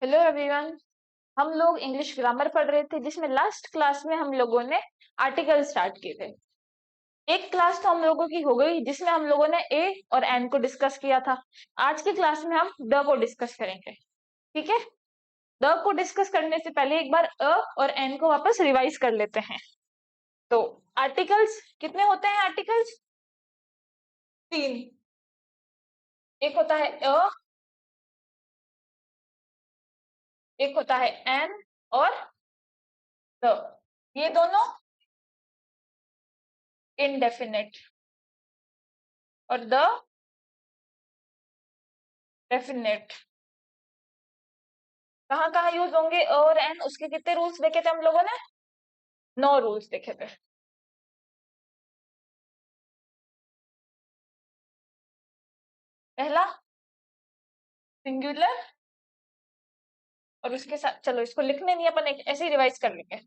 Hello everyone. हम लोग English grammar पढ़ रहे थे जिसमें लास्ट क्लास में हम लोगों ने आर्टिकल स्टार्ट किए थे। एक क्लास तो हम लोगों की हो गई जिसमें हम लोगों ने ए और एन को डिस्कस किया था। आज की क्लास में हम द को डिस्कस करेंगे। ठीक है। द को डिस्कस करने से पहले एक बार अ और एन को वापस रिवाइज कर लेते हैं। तो आर्टिकल्स कितने होते हैं? आर्टिकल्स तीन। एक होता है अ, एक होता है एन और द। ये दोनों इनडेफिनेट और द डेफिनेट। कहाँ कहाँ यूज होंगे और एन? उसके कितने रूल्स देखे थे हम लोगों ने? 9 रूल्स देखे थे। पहला सिंगुलर, और उसके साथ चलो इसको लिखने नहीं, अपन एक ऐसे ही रिवाइज कर लेंगे।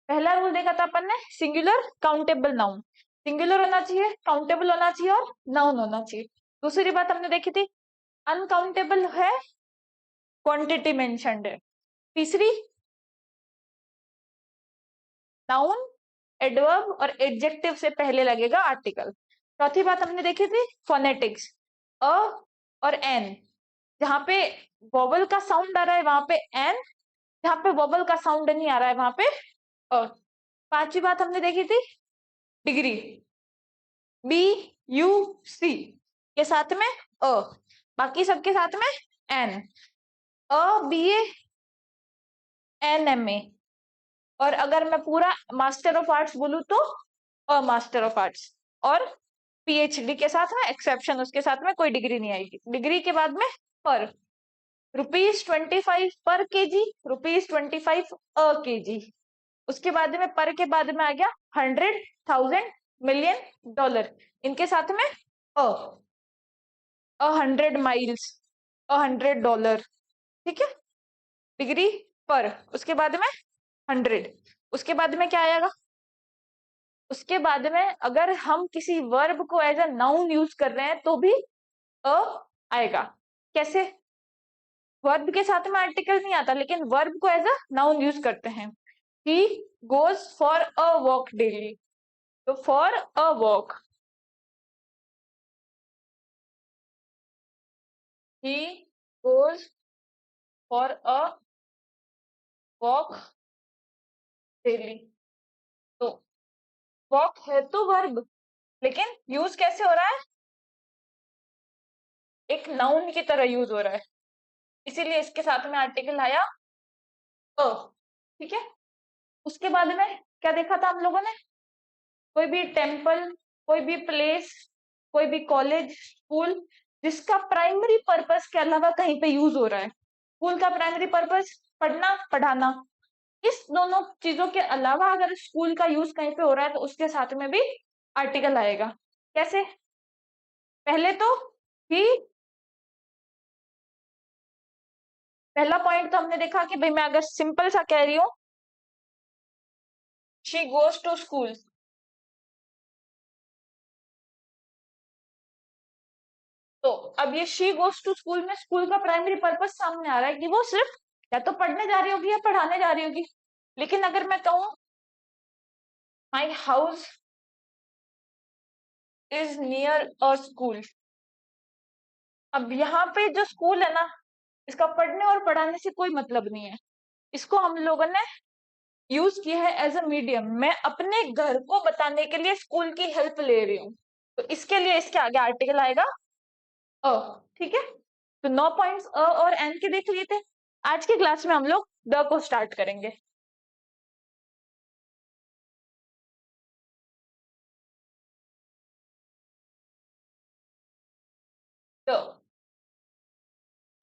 पहला रूल देखा था अपन ने, सिंगुलर काउंटेबल नाउन। सिंगुलर होना चाहिए, काउंटेबल होना चाहिए और नाउन होना चाहिए। दूसरी बात हमने देखी थी, अनकाउंटेबल है, क्वांटिटी मेंशन्ड है। तीसरी, नाउन एडवर्ब और एडजेक्टिव से पहले लगेगा आर्टिकल। चौथी बात हमने देखी थी, फोनेटिक्स। अ और एन, जहां पे वोवल का साउंड आ रहा है वहां पे एन, जहां पे वोवल का साउंड नहीं आ रहा है वहां पे अ। पांचवी बात हमने देखी थी, डिग्री। बी यू सी के साथ में अ, बाकी सबके साथ में an. A B A an M A. और अगर मैं पूरा मास्टर ऑफ आर्ट्स बोलूँ तो अ मास्टर ऑफ आर्ट्स। और पीएचडी के साथ में एक्सेप्शन, उसके साथ में कोई डिग्री नहीं आएगी। डिग्री के बाद में पर, ₹25 पर केजी, ₹25 अ केजी। उसके बाद में पर के बाद में आ गया 100, 1000, मिलियन, डॉलर। इनके साथ में अ 100 माइल्स, $100। ठीक है। डिग्री पर, उसके बाद में 100। उसके बाद में क्या आएगा? उसके बाद में अगर हम किसी वर्ब को एज अ नाउन यूज कर रहे हैं तो भी अ आएगा। कैसे? वर्ब के साथ में आर्टिकल नहीं आता, लेकिन वर्ब को एज अ नाउन यूज करते हैं। He goes for a walk daily, तो for a walk, he goes for a walk daily. तो वॉक है तो वर्ब, लेकिन यूज कैसे हो रहा है? एक नाउन की तरह यूज हो रहा है, इसीलिए इसके साथ में आर्टिकल आया अ। ठीक है। उसके बाद में क्या देखा था हम लोगों ने? कोई भी टेम्पल, कोई भी प्लेस, कोई भी कॉलेज, स्कूल, जिसका प्राइमरी पर्पस के अलावा कहीं पे यूज हो रहा है। स्कूल का प्राइमरी पर्पस पढ़ना पढ़ाना, इस दोनों चीजों के अलावा अगर स्कूल का यूज कहीं पे हो रहा है तो उसके साथ में भी आर्टिकल आएगा। कैसे? पहले तो ही, पहला पॉइंट तो हमने देखा कि भाई मैं अगर सिंपल सा कह रही हूँ, शी गोज टू स्कूल, तो अब ये शी गोज टू स्कूल में स्कूल का प्राइमरी पर्पस सामने आ रहा है कि वो सिर्फ या तो पढ़ने जा रही होगी या पढ़ाने जा रही होगी। लेकिन अगर मैं कहूँ my house is near a school, अब यहाँ पे जो स्कूल है ना, इसका पढ़ने और पढ़ाने से कोई मतलब नहीं है। इसको हम लोगों ने यूज किया है एज अ मीडियम। मैं अपने घर को बताने के लिए स्कूल की हेल्प ले रही हूँ, तो इसके लिए इसके आगे आर्टिकल आएगा अ। ठीक है। तो 9 पॉइंट्स अ और एन के देख लिए थे। आज की क्लास में हम लोग द को स्टार्ट करेंगे। तो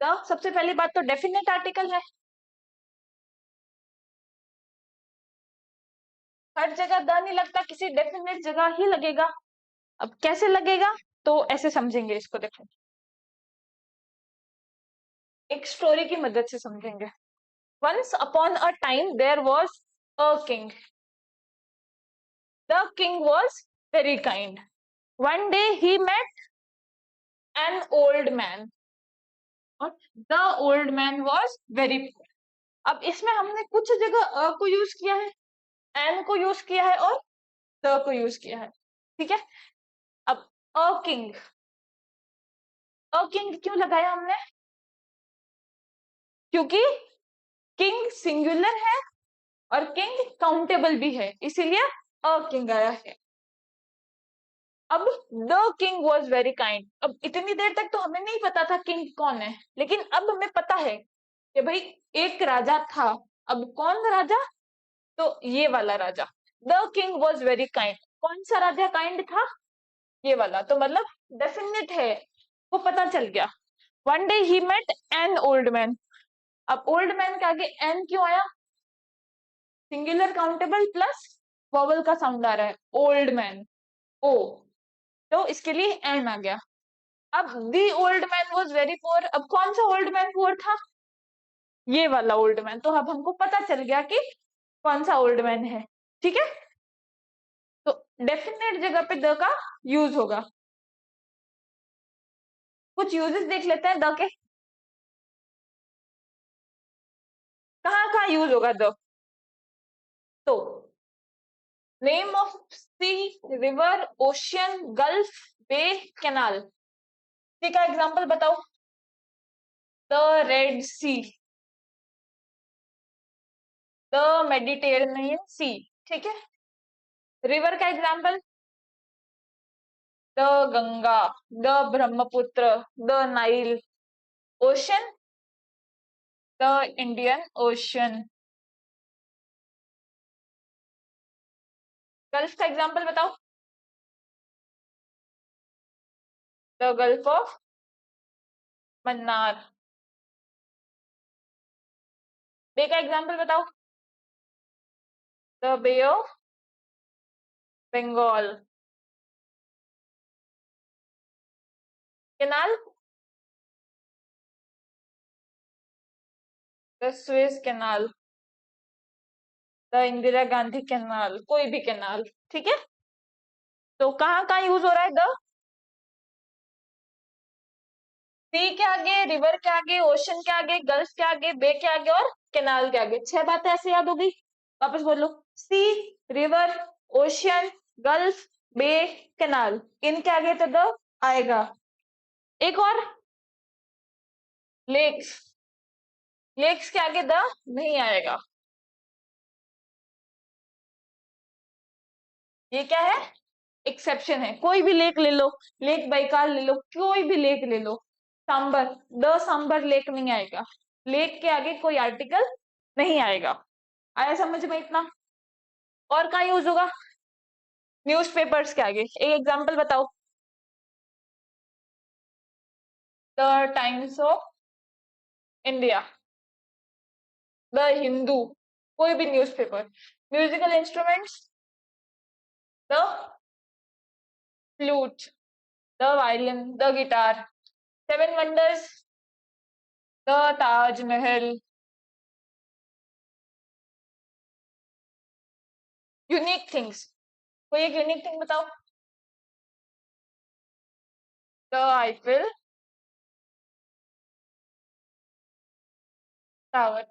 द, सबसे पहली बात तो डेफिनेट आर्टिकल है। हर जगह द नहीं लगता, किसी डेफिनेट जगह ही लगेगा। अब कैसे लगेगा? तो ऐसे समझेंगे इसको, देखो एक स्टोरी की मदद से समझेंगे। Once upon a time there was a king. The king was very kind. One day he met an old man और the old man was very poor. अब इसमें हमने कुछ जगह को यूज किया है, एन को यूज किया है और द को यूज किया है, ठीक है। अब अ किंग, अ किंग क्यों लगाया हमने? क्योंकि किंग सिंगुलर है और किंग काउंटेबल भी है, इसीलिए अ किंग आया है। अब the king was very kind. अब इतनी देर तक तो हमें नहीं पता था किंग कौन है, लेकिन अब हमें पता है कि भाई एक राजा था। अब कौन राजा? तो ये वाला राजा। The king was very kind, कौन सा राजा काइंड था? ये वाला। तो मतलब डेफिनेट है, वो पता चल गया। One day he met an old man. अब ओल्ड मैन के आगे एन क्यों आया? सिंगुलर काउंटेबल प्लस वॉवल का साउंड आ रहा है, ओल्ड मैन, ओ, तो इसके लिए एन आ गया। अब the old man was very poor. अब कौन सा ओल्ड मैन पुअर था? ये वाला ओल्ड मैन। तो अब हमको पता चल गया कि कौन सा ओल्ड मैन है, ठीक है। तो डेफिनेट जगह पे द का यूज होगा। कुछ यूजेस देख लेते हैं द के, कहाँ कहाँ यूज होगा द। तो name of sea, river, ocean, gulf, bay, canal, sea का एग्जांपल बताओ। The Red Sea, the Mediterranean Sea, ठीक है। रिवर का example the Ganga, the Brahmaputra, the Nile. Ocean the Indian Ocean. Gulf का एग्जांपल बताओ। The Gulf of Mannar. Bay का example बताओ। The Bay of Bengal. Canal the Suez Canal, the Indira Gandhi canal, कोई भी canal, ठीक है। तो कहाँ कहाँ यूज हो रहा है द? सी के आगे, रिवर के आगे, ओशन के आगे, गल्फ के आगे, बे के आगे और कैनाल के आगे। 6 बातें ऐसे याद हो गई? वापस बोलो। सी, river, ocean, gulf, bay, canal, इनके आगे तो द आएगा। एक और, लेक्स, लेक्स के आगे द नहीं आएगा। ये क्या है? एक्सेप्शन है। कोई भी लेक ले लो, लेक बैकाल ले लो, कोई भी लेक ले लो, सांबर, द सांबर लेक नहीं आएगा। लेक के आगे कोई आर्टिकल नहीं आएगा। आया समझ में इतना? और कहाँ यूज होगा? न्यूज़पेपर्स के आगे। एक एग्जांपल बताओ। The Times of India, the Hindu, कोई भी newspaper. Musical instruments the flute, the violin, the guitar. Seven wonders the Taj Mahal. Unique things, कोई एक यूनिक थिंग बताओ। The Eiffel Tower.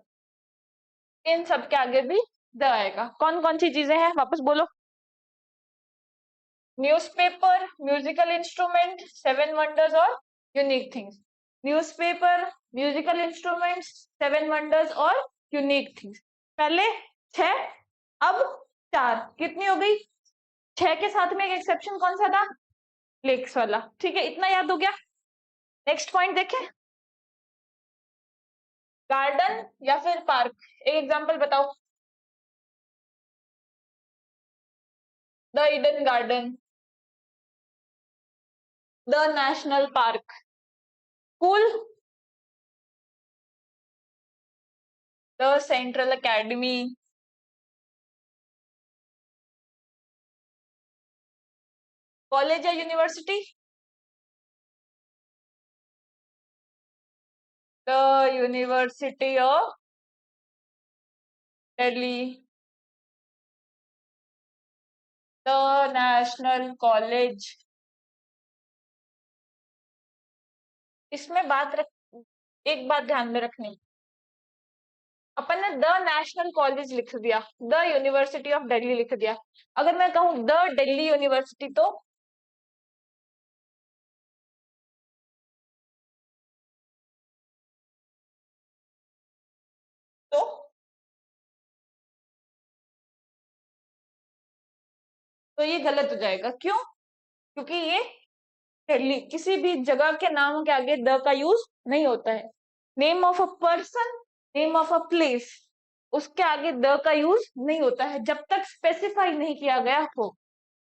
इन सब के आगे भी द आएगा। कौन कौन सी चीजें हैं वापस बोलो। Newspaper, musical instrument, seven wonders और unique things. Newspaper, musical instruments, seven wonders और यूनिक थिंग्स। पहले 6, अब 4, कितनी हो गई? 6 के साथ में एक एक्सेप्शन कौन सा था? लेक्स वाला, ठीक है। इतना याद हो गया। नेक्स्ट पॉइंट देखें। गार्डन या फिर पार्क, एक एग्जांपल बताओ। The Eden garden, the national park. School the central academy. College या university the university of Delhi, the national college. इसमें बात एक बात ध्यान में रखनी, अपन ने द नेशनल कॉलेज लिख दिया, द यूनिवर्सिटी ऑफ दिल्ली लिख दिया, अगर मैं कहूँ द दिल्ली यूनिवर्सिटी तो तो ये गलत हो जाएगा। क्यों? क्योंकि ये दिल्ली, किसी भी जगह के नाम के आगे द का यूज नहीं होता है। Name of a person, name of a place, उसके आगे द का यूज नहीं होता है जब तक स्पेसिफाई नहीं किया गया हो।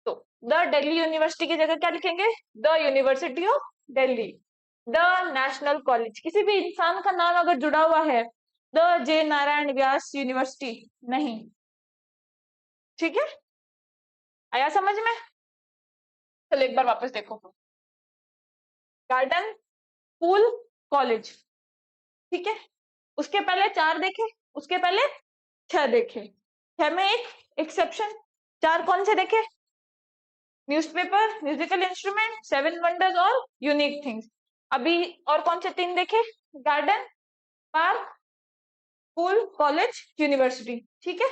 तो द दिल्ली यूनिवर्सिटी की जगह क्या लिखेंगे? The university of Delhi. The national college, किसी भी इंसान का नाम अगर जुड़ा हुआ है, the J Narayan Vyas university नहीं। ठीक है, आया समझ में? चलो एक बार वापस देखो, गार्डन, स्कूल, कॉलेज। ठीक है, उसके पहले 4 देखे, उसके पहले 6 देखे, 6 में एक एक्सेप्शन। 4 कौन से देखे? न्यूज़पेपर, म्यूजिकल इंस्ट्रूमेंट, 7 वंडर्स और यूनिक थिंग्स। अभी और कौन से 3 देखे? Garden, park, school, college, university. ठीक है,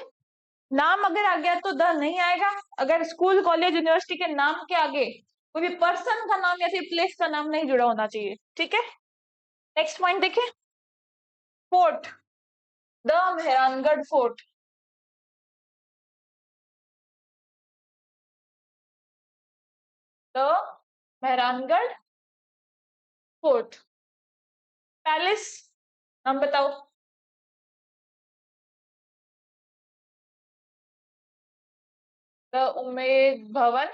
नाम अगर आ गया तो द नहीं आएगा। अगर स्कूल, कॉलेज, यूनिवर्सिटी के नाम के आगे कोई भी पर्सन का नाम या फिर प्लेस का नाम नहीं जुड़ा होना चाहिए। ठीक है, नेक्स्ट पॉइंट देखिए, fort, the Mehrangarh fort. The Mehrangarh fort. Palace, नाम बताओ। द उम्मेद भवन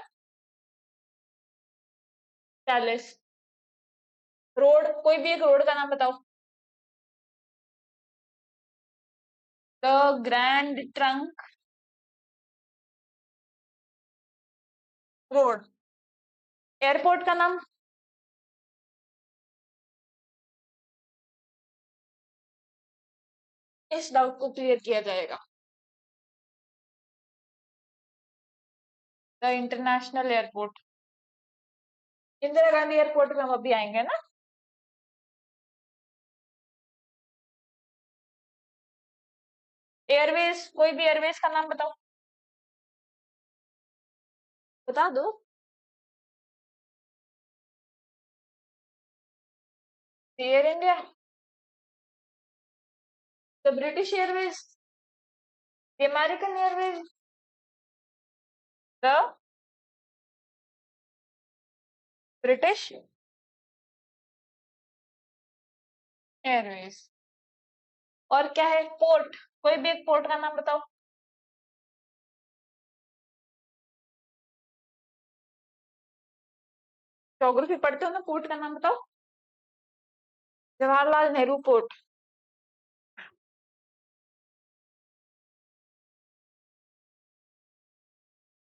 पैलेस। रोड, कोई भी एक रोड का नाम बताओ। The grand trunk road. Airport का नाम? इस डाउट को क्लियर किया जाएगा, the international airport. Indira Gandhi airport में हम अभी आएंगे ना। एयरवेज, कोई भी एयरवेज का नाम बताओ, बता दो। Air India, the British Airways, the American Airways, the British airways. और क्या है? पोर्ट, कोई भी एक पोर्ट का नाम बताओ। ज्योग्राफी पढ़ते हो ना, पोर्ट का नाम बताओ। जवाहरलाल नेहरू पोर्ट।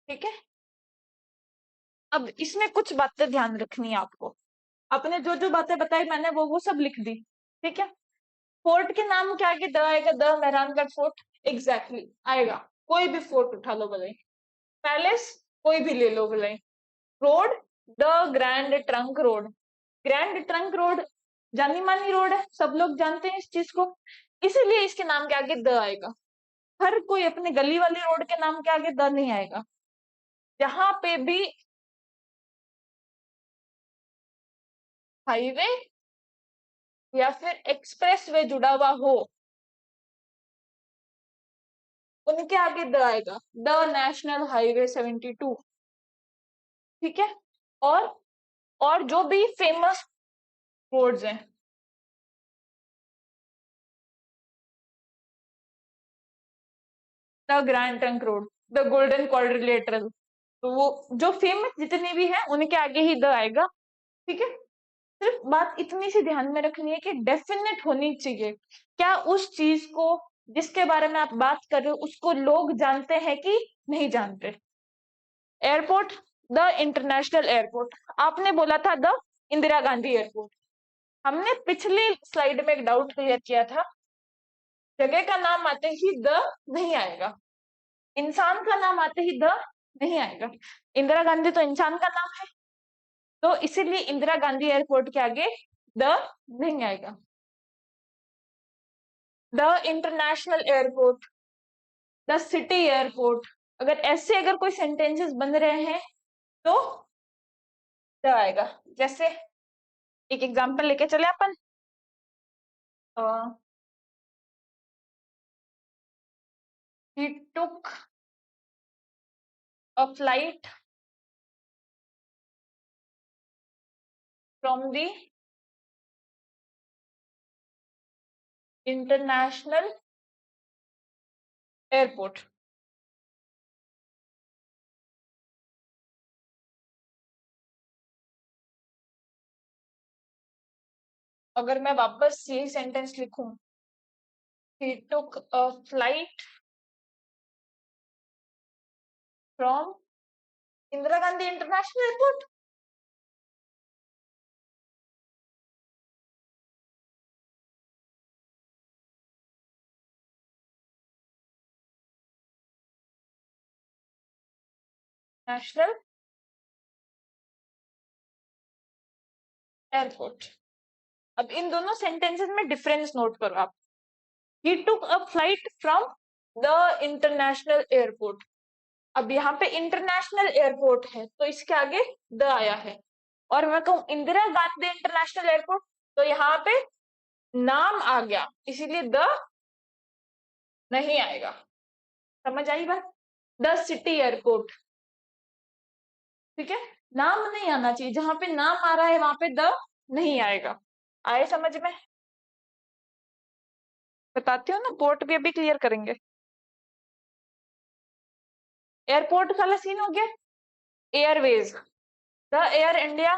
ठीक है, अब इसमें कुछ बातें ध्यान रखनी है आपको। आपने जो जो बातें बताई मैंने वो सब लिख दी। ठीक है, फोर्ट के नाम क्या आगे द आएगा? The Mehrangarh fort. एग्जैक्टली आएगा, कोई भी फोर्ट उठा लो भले। पैलेस, कोई भी ले लो भले। Road, the grand trunk road. Grand trunk road जानी मानी रोड है, सब लोग जानते हैं इस चीज को, इसीलिए इसके नाम के आगे द आएगा। हर कोई अपने गली वाली रोड के नाम के आगे द नहीं आएगा। जहां पे भी हाईवे या फिर एक्सप्रेस वे जुड़ा हुआ हो, उनके आगे द आएगा। The national highway 72। ठीक है, और और जो भी फेमस रोड्स हैं, the grand trunk road, the golden quadrilateral, तो वो जो फेमस जितने भी हैं उनके आगे ही द आएगा। ठीक है, सिर्फ बात इतनी सी ध्यान में रखनी है कि डेफिनेट होनी चाहिए, क्या उस चीज को जिसके बारे में आप बात कर रहे हो उसको लोग जानते हैं कि नहीं जानते। Airport, the international airport. आपने बोला था द इंदिरा गांधी एयरपोर्ट। हमने पिछली स्लाइड में एक डाउट क्लियर किया था, जगह का नाम आते ही द नहीं आएगा, इंसान का नाम आते ही द नहीं आएगा। इंदिरा गांधी तो इंसान का नाम है, तो इसीलिए इंदिरा गांधी एयरपोर्ट के आगे द नहीं आएगा। The international airport, the city airport. अगर ऐसे अगर कोई सेंटेंसेस बन रहे हैं तो द आएगा। जैसे एक एग्जांपल लेके चले अपन, he took a flight from the international airport। अगर मैं वापस यही सेंटेंस लिखूं, he took a flight from Indira Gandhi international airport. National airport. अब इन दोनों सेंटेंसेस में डिफरेंस नोट करो आप। he took a flight from the international airport। अब यहाँ पे इंटरनेशनल एयरपोर्ट है तो इसके आगे द आया है। और मैं कहूँ इंदिरा गांधी इंटरनेशनल एयरपोर्ट तो यहाँ पे नाम आ गया, इसीलिए द नहीं आएगा। समझ आई बात? द सिटी एयरपोर्ट, ठीक है, नाम नहीं आना चाहिए, जहां पे नाम आ रहा है वहां पे द नहीं आएगा। आए समझ में? बताती हूँ ना, पोर्ट भी अभी क्लियर करेंगे। एयरपोर्ट वाला सीन हो गया। Airways, the air India,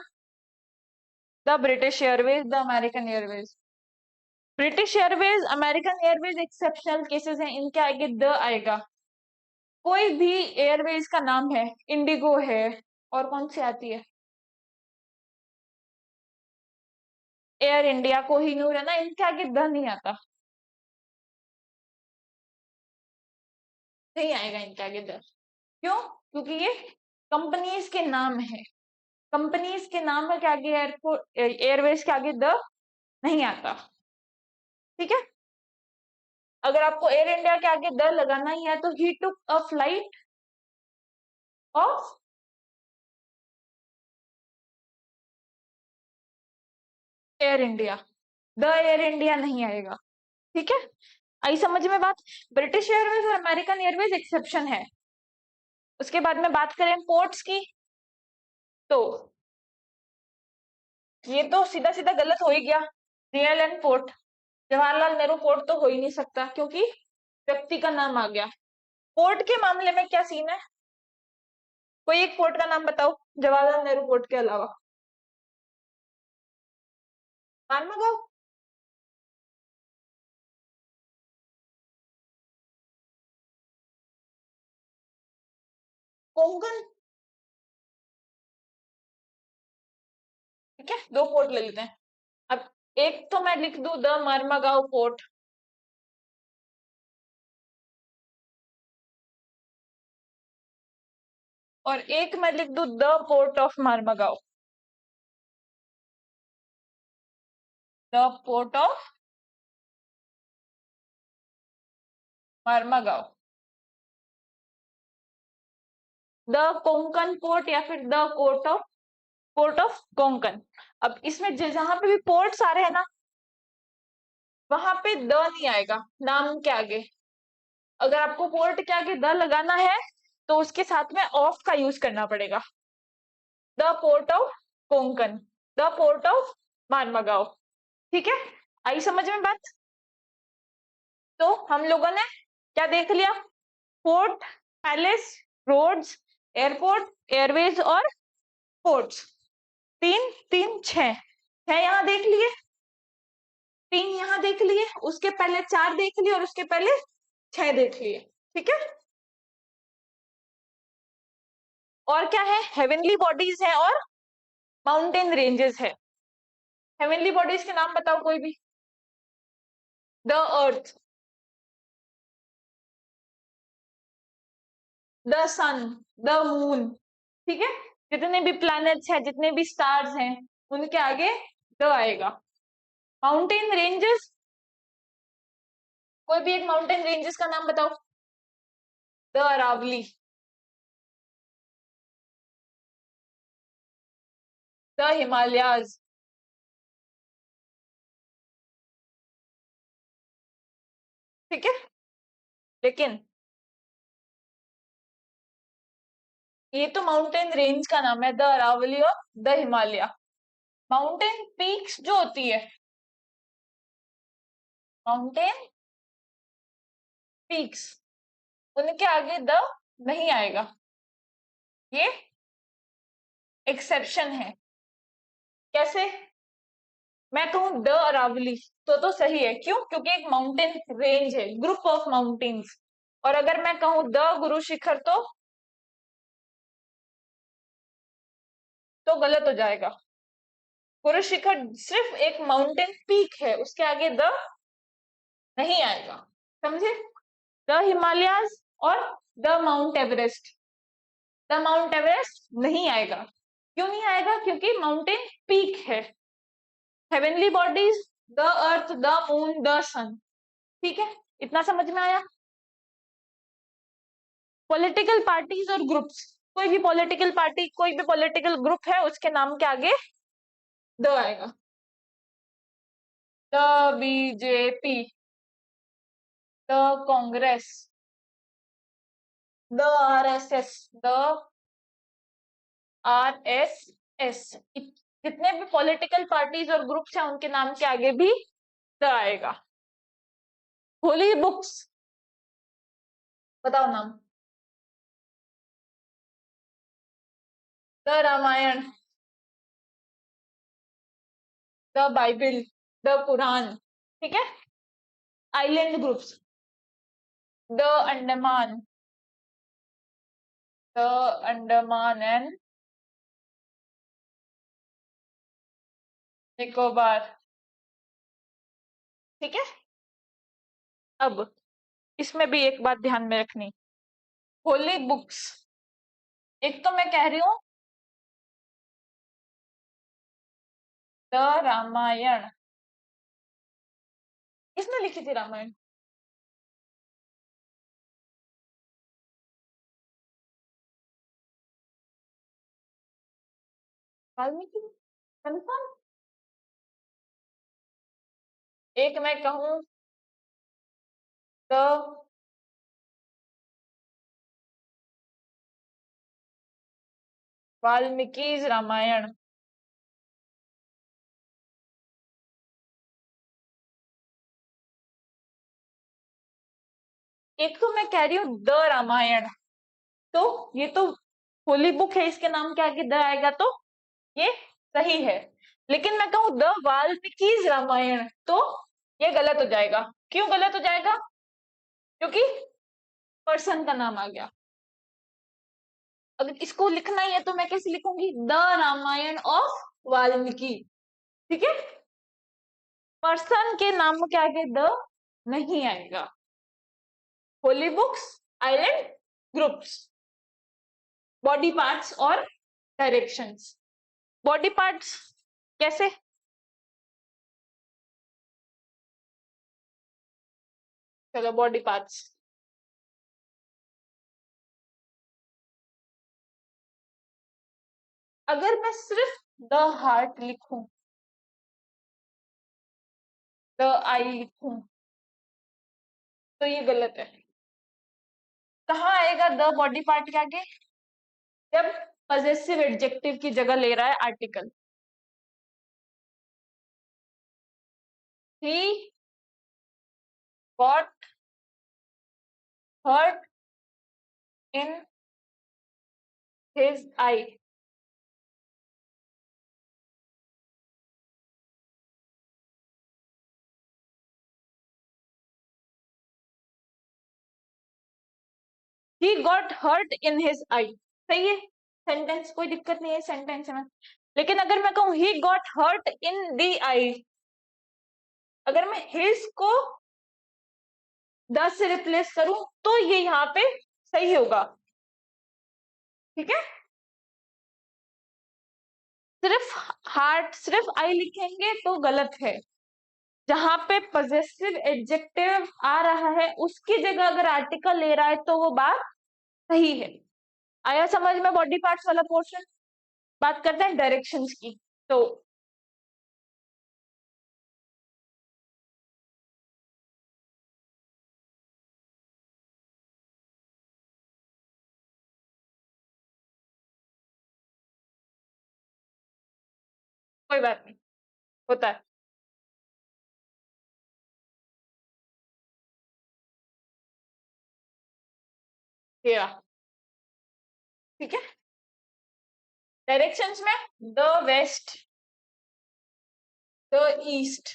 the British Airways, the American Airways. British Airways, American Airways exceptional cases हैं, इनके आगे द आएगा। कोई भी एयरवेज का नाम है, इंडिगो है, और कौन सी आती है, एयर इंडिया, कोहिनूर है ना, इनके आगे द नहीं आता, नहीं आएगा इनके आगे द। क्यों? क्योंकि ये कंपनीज के नाम है, कंपनीज के नाम के आगे एयरपोर्ट एयरवेज के आगे द नहीं आता। ठीक है, अगर आपको एयर इंडिया के आगे द लगाना ही है तो ही took a flight of air India, the air India नहीं आएगा। ठीक है, आई समझ में बात? ब्रिटिश एयरवेज और अमेरिकन एयरवेज एक्सेप्शन है। उसके बाद में बात करें पोर्ट्स की, तो ये तो सीधा सीधा गलत हो ही गया। Real and port, Jawaharlal Nehru port तो हो ही नहीं सकता क्योंकि व्यक्ति का नाम आ गया। पोर्ट के मामले में क्या सीन है? कोई एक पोर्ट का नाम बताओ जवाहरलाल नेहरू पोर्ट के अलावा। मानमगांव, कोंकण। ठीक है, दो पोर्ट ले लेते हैं। अब एक तो मैं लिख दूं द मरमगांव पोर्ट, और एक मैं लिख दूं the port of Marmagao, the port of Marmagao, the Konkan port या फिर द पोर्ट ऑफ कोंकण। अब इसमें जहां पे भी पोर्ट्स आ रहे हैं ना, वहां पे द नहीं आएगा नाम के आगे। अगर आपको पोर्ट के आगे द लगाना है तो उसके साथ में ऑफ का यूज करना पड़ेगा। The port of Konkan, the port of Marmagao. ठीक है, आई समझ में बात? तो हम लोगों ने क्या देख लिया? Port, palace, roads, airport, airways और पोर्ट्स। तीन तीन छह, छह यहाँ देख लिए, तीन यहाँ देख लिए, उसके पहले चार देख लिए और उसके पहले छह देख लिए। ठीक है, और क्या है? हेवनली बॉडीज है और माउंटेन रेंजेस है। हेवनली बॉडीज के नाम बताओ कोई भी। The earth, the sun, the moon. ठीक है, जितने भी प्लैनेट्स हैं, जितने भी स्टार्स हैं, उनके आगे द आएगा। माउंटेन रेंजेस, कोई भी एक माउंटेन रेंजेस का नाम बताओ। द अरावली, द हिमालयाज, ठीक है। लेकिन ये तो माउंटेन रेंज का नाम है, द अरावली और द हिमालय। माउंटेन पीक्स जो होती है, माउंटेन पीक्स, उनके आगे द नहीं आएगा, ये एक्सेप्शन है। कैसे? मैं कहूं द अरावली तो सही है, क्यों? क्योंकि एक माउंटेन रेंज है, ग्रुप ऑफ माउंटेन्स। और अगर मैं कहूं द गुरु शिखर तो गलत हो जाएगा। गुरु शिखर सिर्फ एक माउंटेन पीक है, उसके आगे द नहीं आएगा, समझे? द हिमालयाज और the mount Everest, the mount Everest नहीं आएगा। क्यों नहीं आएगा? क्योंकि माउंटेन पीक है। Heavenly bodies, the earth, the moon, the sun, ठीक है, इतना समझ में आया। पॉलिटिकल पार्टीज और ग्रुप्स, कोई भी पॉलिटिकल पार्टी, कोई भी पॉलिटिकल ग्रुप है, उसके नाम के आगे द आएगा। The BJP, the Congress, the RSS, the RSS, जितने भी पॉलिटिकल पार्टीज और ग्रुप्स हैं, उनके नाम के आगे भी द आएगा। होली बुक्स, बताओ नाम। The Ramayana, the Bible, the Quran, ठीक है। Island groups, the Andaman, the Andaman and Nicobar, ठीक है। अब इसमें भी एक बात ध्यान में रखनी, होली बुक्स, एक तो मैं कह रही हूं द रामायण, किसने लिखी थी रामायण? वाल्मीकि, कंफर्म? एक मैं कहूं द वाल्मीकि रामायण, एक तो मैं कह रही हूँ द रामायण, तो ये तो होली बुक है, इसके नाम के आगे द आएगा तो ये सही है। लेकिन मैं कहूँ द वाल्मीकि रामायण तो ये गलत हो जाएगा। क्यों गलत हो जाएगा? क्योंकि पर्सन का नाम आ गया। अगर इसको लिखना ही है तो मैं कैसे लिखूंगी? द रामायण ऑफ वाल्मीकि, ठीक है। पर्सन के नाम के आगे द नहीं आएगा। Holy books, island groups, body parts और डायरेक्शंस। बॉडी पार्ट्स कैसे? चलो बॉडी पार्ट्स, अगर मैं सिर्फ द हार्ट लिखूं, द आई लिखूं, तो ये गलत है। कहाँ आएगा द बॉडी पार्ट के आगे? जब पजेसिव एडजेक्टिव की जगह ले रहा है article. He got hurt in his eye, he got hurt in his eye, सही है सेंटेंस, कोई दिक्कत नहीं है सेंटेंस में। लेकिन अगर मैं कहूं ही गॉट हर्ट इन दी आई, अगर मैं हिज को द से रिप्लेस करूं तो ये यहाँ पे सही होगा, ठीक है। सिर्फ हार्ट, सिर्फ आई लिखेंगे तो गलत है। जहां पे पजेसिव एडजेक्टिव आ रहा है उसकी जगह अगर आर्टिकल ले रहा है तो वो बात सही है। आया समझ में बॉडी पार्ट्स वाला पोर्शन? बात करते हैं डायरेक्शंस की। तो कोई बात नहीं, होता है। तेरा ठीक है। डायरेक्शंस में the west, the east,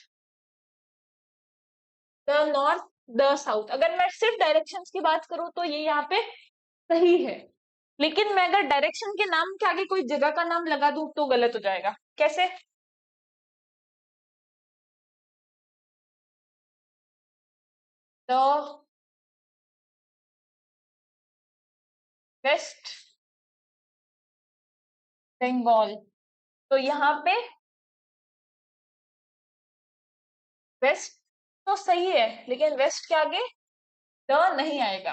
the north, the south. अगर मैं सिर्फ डायरेक्शंस की बात करूं तो ये यहाँ पे सही है, लेकिन मैं अगर डायरेक्शन के नाम के आगे कोई जगह का नाम लगा दूं तो गलत हो जाएगा। कैसे? द वेस्ट बंगाल, तो यहाँ पे वेस्ट तो सही है, लेकिन वेस्ट के आगे द नहीं आएगा।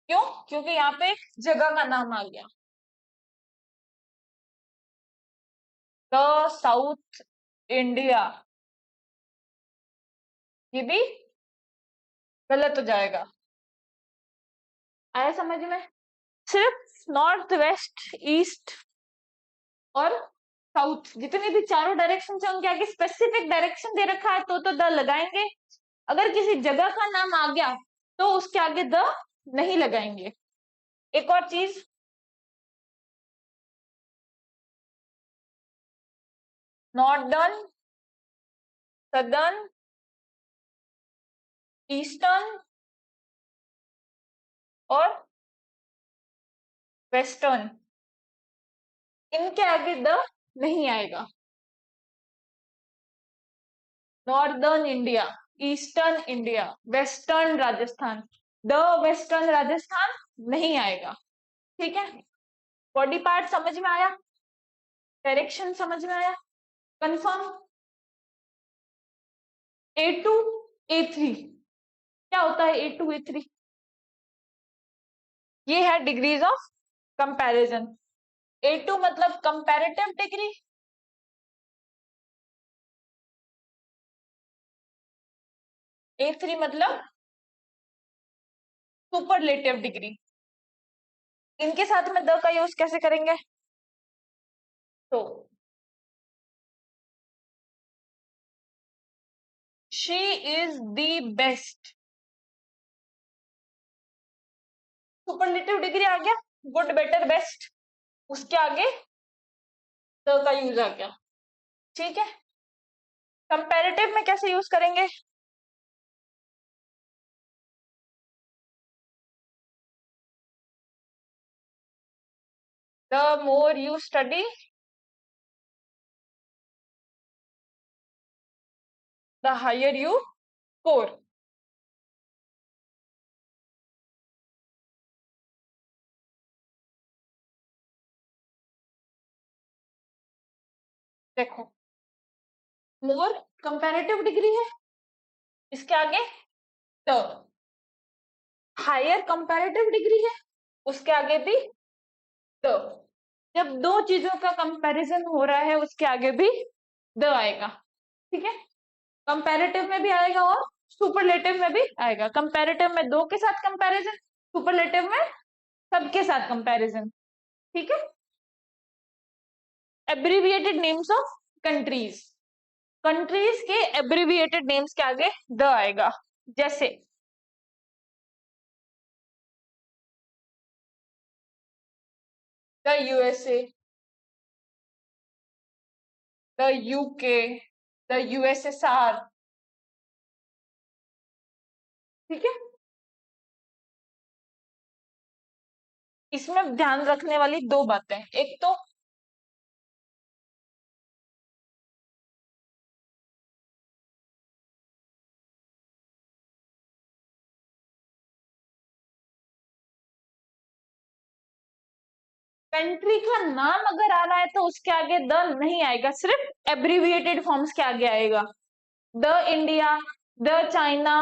क्यों? क्योंकि यहाँ पे एक जगह का नाम आ गया। द साउथ इंडिया, ये भी गलत हो जाएगा। आया समझ में? सिर्फ नॉर्थ वेस्ट ईस्ट और साउथ जितने भी चारों डायरेक्शन है उनके आगे स्पेसिफिक डायरेक्शन दे रखा है तो द लगाएंगे। अगर किसी जगह का नाम आ गया तो उसके आगे द नहीं लगाएंगे। एक और चीज, नॉर्दर्न, सदर्न, ईस्टर्न और वेस्टर्न, इनके आगे द नहीं आएगा। Northern India, eastern India, western Rajasthan, the western Rajasthan नहीं आएगा। ठीक है। बॉडी पार्ट समझ में आया? डायरेक्शन समझ में आया? कंफर्म? A2 A3 क्या होता है? A2 A3 ये है डिग्रीज ऑफ कंपैरिजन। A2 मतलब कंपैरेटिव डिग्री, A3 मतलब सुपरलेटिव डिग्री। इनके साथ में द का यूज कैसे करेंगे? तो she is the best, superlative degree आ गया, गुड बेटर बेस्ट, उसके आगे द का यूज आ गया। ठीक है। कंपैरेटिव में कैसे यूज करेंगे? The more you study, the higher you score. देखो, मोर कंपैरेटिव डिग्री है, इसके आगे द, हायर कंपैरेटिव डिग्री है, उसके आगे भी द। जब दो चीजों का कंपैरिजन हो रहा है उसके आगे भी द आएगा। ठीक है। कंपैरेटिव में भी आएगा और सुपरलेटिव में भी आएगा। कंपैरेटिव में दो के साथ कंपैरिजन, सुपरलेटिव में सबके साथ कंपैरिजन। ठीक है। Abbreviated names of countries, countries के एब्रिविएटेड नेम्स के आगे द आएगा। जैसे the USA, the UK, the USSR. ठीक है। इसमें ध्यान रखने वाली दो बातें, एक तो कंट्री का नाम अगर आ रहा है तो उसके आगे द नहीं आएगा, सिर्फ एब्रिविएटेड फॉर्म्स के आगे आएगा। The India, the China,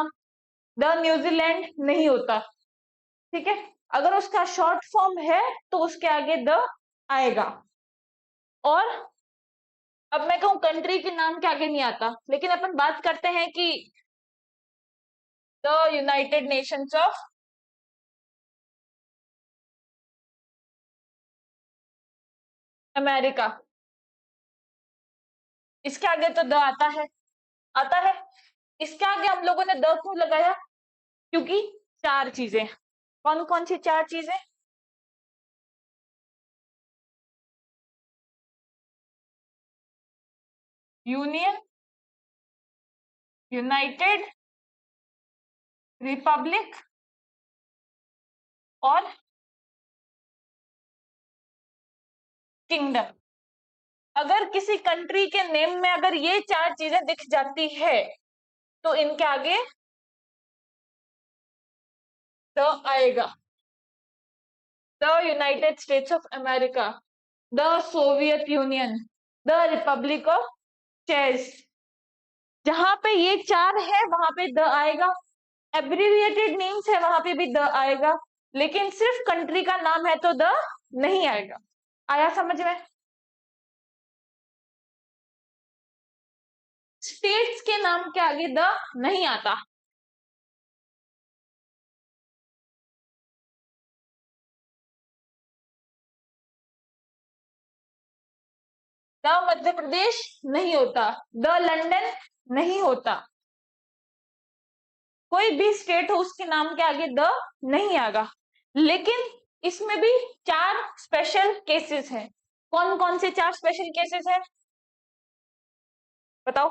the New Zealand नहीं होता, ठीक है। अगर उसका शॉर्ट फॉर्म है तो उसके आगे द आएगा। और अब मैं कहूं कंट्री के नाम के आगे नहीं आता, लेकिन अपन बात करते हैं कि the United Nations of America, इसके आगे तो द आता है, आता है। इसके आगे हम लोगों ने द क्यों लगाया? क्योंकि चार चीजें। कौन कौन सी चार चीजें? यूनियन, यूनाइटेड, रिपब्लिक और किंगडम। अगर किसी कंट्री के नेम में अगर ये चार चीजें दिख जाती है तो इनके आगे द आएगा। The United States of America, the Soviet Union, the Republic of chess. जहां पे ये चार है वहां पे द आएगा। एब्रिविएटेड नेम्स है वहां पे भी द आएगा, लेकिन सिर्फ कंट्री का नाम है तो द नहीं आएगा। आया समझ में? स्टेट्स के नाम के आगे द नहीं आता। द मध्य प्रदेश नहीं होता, द लंदन नहीं होता। कोई भी स्टेट हो उसके नाम के आगे द नहीं आएगा। लेकिन इसमें भी चार स्पेशल केसेस हैं। कौन कौन से चार स्पेशल केसेस हैं बताओ?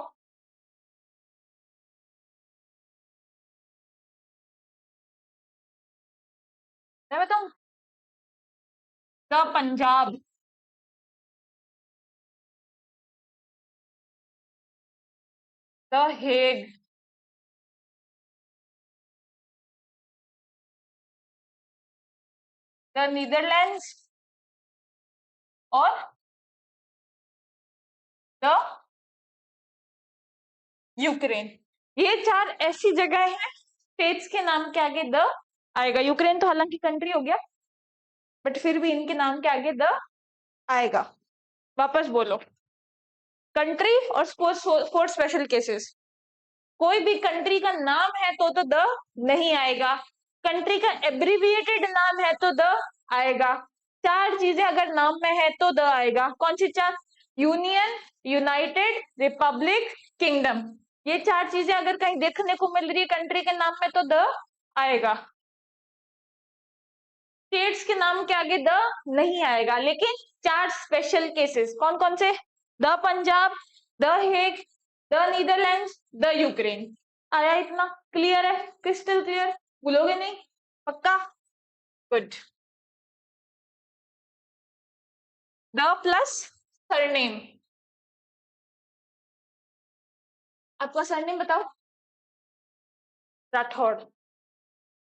मैं बताऊं? The Punjab, the Hague, the Netherlands और द यूक्रेन। ये चार ऐसी जगह है स्टेट्स के नाम के आगे द आएगा। यूक्रेन तो हालांकि कंट्री हो गया, बट फिर भी इनके नाम के आगे द आएगा। वापस बोलो, कंट्री और फोर स्पेशल केसेस। कोई भी कंट्री का नाम है तो द नहीं आएगा। कंट्री का एब्रिविएटेड नाम है तो द आएगा। चार चीजें अगर नाम में है तो द आएगा। कौन सी चार? Union, United, Republic, kingdom. ये चार चीजें अगर कहीं देखने को मिल रही है कंट्री के नाम में तो द आएगा। स्टेट्स के नाम के आगे द नहीं आएगा, लेकिन चार स्पेशल केसेस कौन कौन से? The Punjab, the Hague, the Netherlands, the Ukraine. आया इतना? क्लियर है? Crystal clear? भूलोगे नहीं? पक्का? गुड। The plus surname. आपका सरनेम बताओ। राठौड़।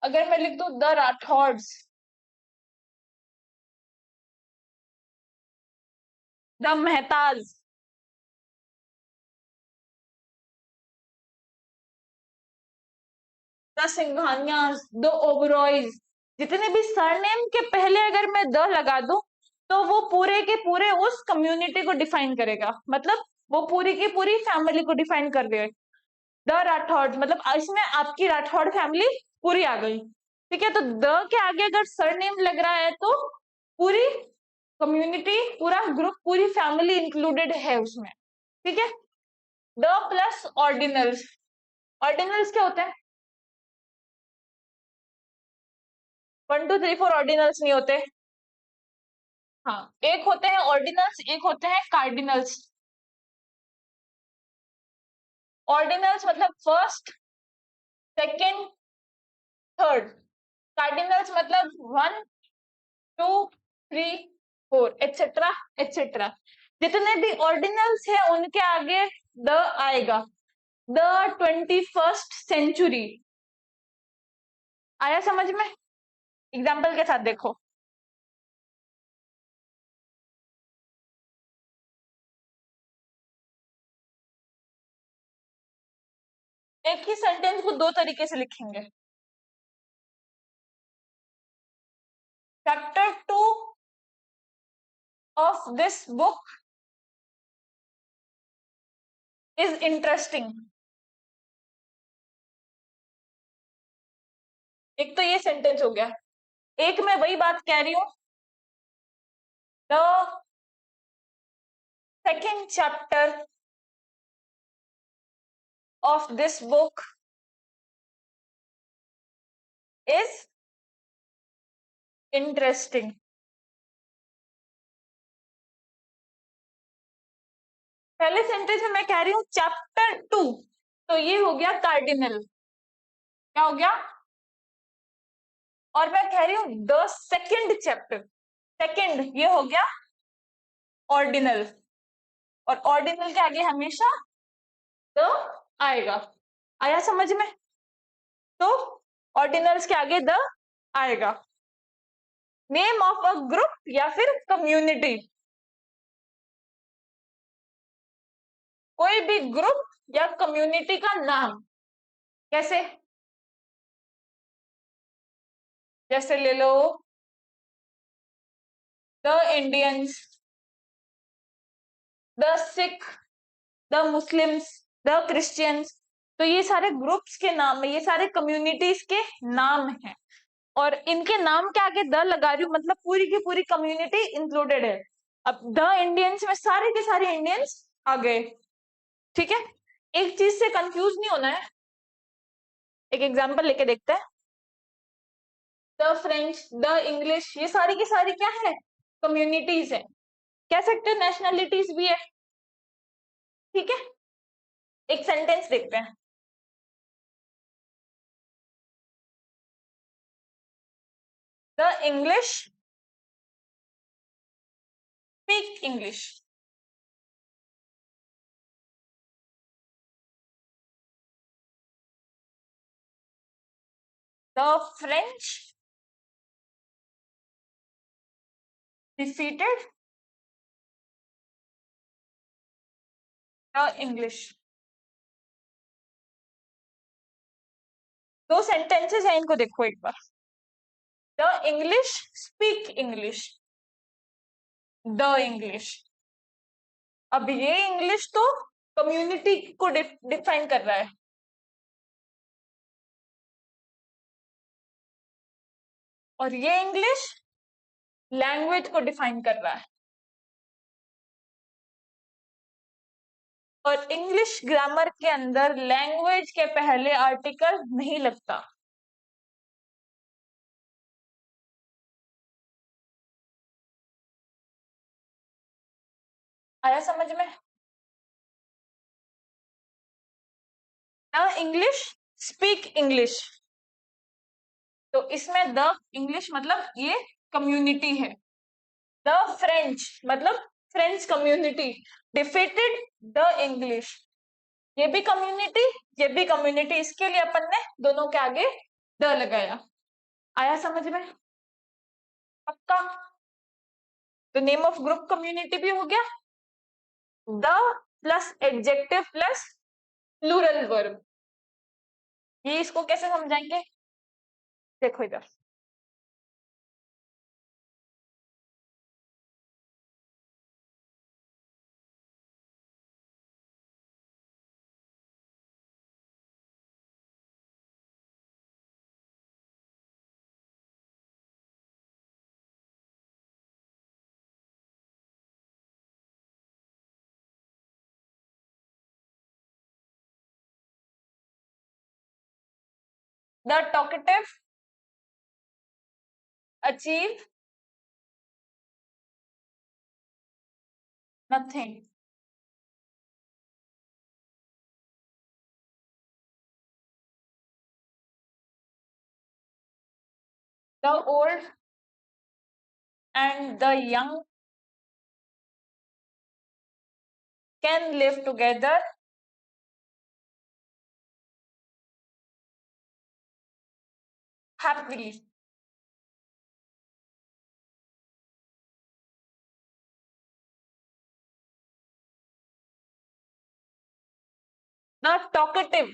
अगर मैं लिख दूं the Rathores, the Mehtas, the Singhanias, the Oberois, जितने भी सरनेम के पहले अगर मैं द लगा दूं तो वो पूरे के पूरे उस कम्युनिटी को डिफाइन करेगा। मतलब वो पूरी की पूरी फैमिली को डिफाइन कर दे। द राठौड़ मतलब इसमें आपकी राठौड़ फैमिली पूरी आ गई, ठीक है। तो द के आगे अगर सरनेम लग रहा है तो पूरी कम्युनिटी, पूरा ग्रुप, पूरी फैमिली इंक्लूडेड है उसमें, ठीक है। The plus ordinals. ऑर्डिनल्स क्या होते हैं? 1 2 3 4 ऑर्डिनल्स नहीं होते। हाँ, एक होते हैं ऑर्डिनल्स, एक होते हैं कार्डिनल्स। ऑर्डिनल्स मतलब फर्स्ट, सेकंड, थर्ड। कार्डिनल्स मतलब 1 2 3 4 एटसेट्रा एटसेट्रा। जितने भी ऑर्डिनल्स है उनके आगे द आएगा। The 21st century. आया समझ में? एग्जाम्पल के साथ देखो। एक ही सेंटेंस को दो तरीके से लिखेंगे। Chapter 2 of this book is interesting। एक तो ये सेंटेंस हो गया। एक मैं वही बात कह रही हूं, the second chapter of this book is interesting. पहले सेंटेंस में मैं कह रही हूं चैप्टर 2, तो ये हो गया कार्डिनल। क्या हो गया? और मैं कह रही हूं द सेकेंड चैप्टर, सेकेंड ये हो गया ऑर्डिनल। और ऑर्डिनल के आगे हमेशा द आएगा। आया समझ में? तो ऑर्डिनल्स के आगे द आएगा। नेम ऑफ अ ग्रुप या फिर कम्युनिटी, कोई भी ग्रुप या कम्युनिटी का नाम। कैसे? जैसे ले लो the Indians, the Sikh, the Muslims, the Christians. तो ये सारे ग्रुप्स के नाम है, ये सारे कम्युनिटीज के नाम हैं। और इनके नाम के आगे द लगा रही हूँ, मतलब पूरी की पूरी कम्युनिटी इंक्लूडेड है। अब द इंडियंस में सारे के सारे इंडियंस आ गए। ठीक है, एक चीज से कंफ्यूज नहीं होना है। एक एग्जांपल लेके देखते हैं। द फ्रेंच, द इंग्लिश, ये सारी की सारी क्या है? कम्युनिटीज है। कह सकते हैं नेशनलिटीज भी है। ठीक है, एक सेंटेंस देखते हैं। The English speak English. The French defeated the English. दो सेंटेंसेस हैं, इनको देखो एक बार। The English speak English, the English. अब ये इंग्लिश तो कम्युनिटी को डिफाइन कर रहा है, और ये इंग्लिश लैंग्वेज को डिफाइन कर रहा है। और इंग्लिश ग्रामर के अंदर लैंग्वेज के पहले आर्टिकल नहीं लगता। आया समझ में? द इंग्लिश स्पीक इंग्लिश, तो इसमें द इंग्लिश मतलब ये कम्युनिटी है। द फ्रेंच मतलब French community defeated the English, ये भी कम्युनिटी, ये भी कम्युनिटी। इसके लिए अपन ने दोनों के आगे द लगाया। आया समझ में? पक्का? तो नेम ऑफ ग्रुप कम्युनिटी भी हो गया। The plus adjective plus plural verb. ये इसको कैसे समझाएंगे? देखो इधर। The talkative achieve nothing. The old and the young can live together happily. The talkative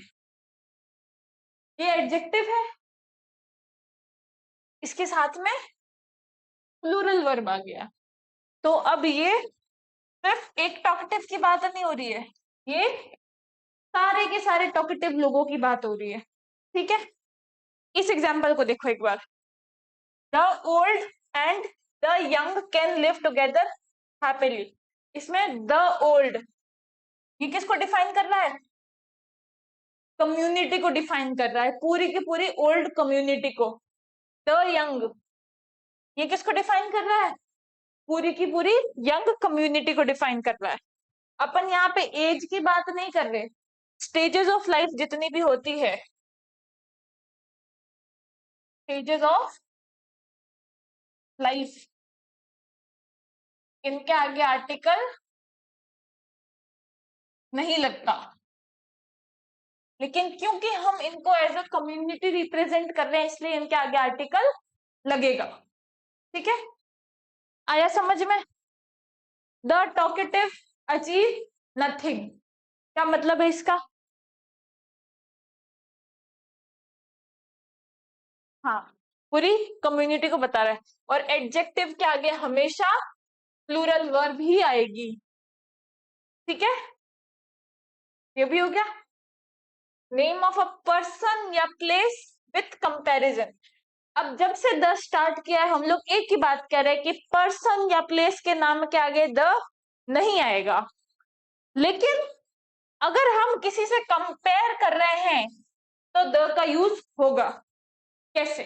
ये एडजेक्टिव है, इसके साथ में प्लूरल वर्ब आ गया। तो अब ये सिर्फ एक टॉकेटिव की बात नहीं हो रही है, ये सारे के सारे टॉकेटिव लोगों की बात हो रही है। ठीक है, इस एग्जाम्पल को देखो एक बार। The old and the young can live together happily. इसमें द ओल्ड, ये किसको डिफाइन कर रहा है? कम्युनिटी को डिफाइन कर रहा है, पूरी की पूरी ओल्ड कम्युनिटी को। द यंग, ये किसको डिफाइन कर रहा है? पूरी की पूरी यंग कम्युनिटी को डिफाइन कर रहा है। अपन यहाँ पे एज की बात नहीं कर रहे, स्टेजेस ऑफ लाइफ जितनी भी होती है, स्टेजेस ऑफ लाइफ, इनके आगे आर्टिकल नहीं लगता। लेकिन क्योंकि हम इनको एज अ कम्युनिटी रिप्रेजेंट कर रहे हैं, इसलिए इनके आगे आर्टिकल लगेगा। ठीक है, आया समझ में? द टॉकेटिव अचीव नथिंग, क्या मतलब है इसका? हाँ, पूरी कम्युनिटी को बता रहा है। और एडजेक्टिव के आगे हमेशा प्लूरल वर्ब ही आएगी। ठीक है, ये भी हो गया। नेम ऑफ अ पर्सन या प्लेस विथ कंपैरिजन। अब जब से द स्टार्ट किया है, हम लोग एक ही बात कह रहे हैं कि पर्सन या प्लेस के नाम के आगे द नहीं आएगा। लेकिन अगर हम किसी से कंपेयर कर रहे हैं तो द का यूज होगा। कैसे?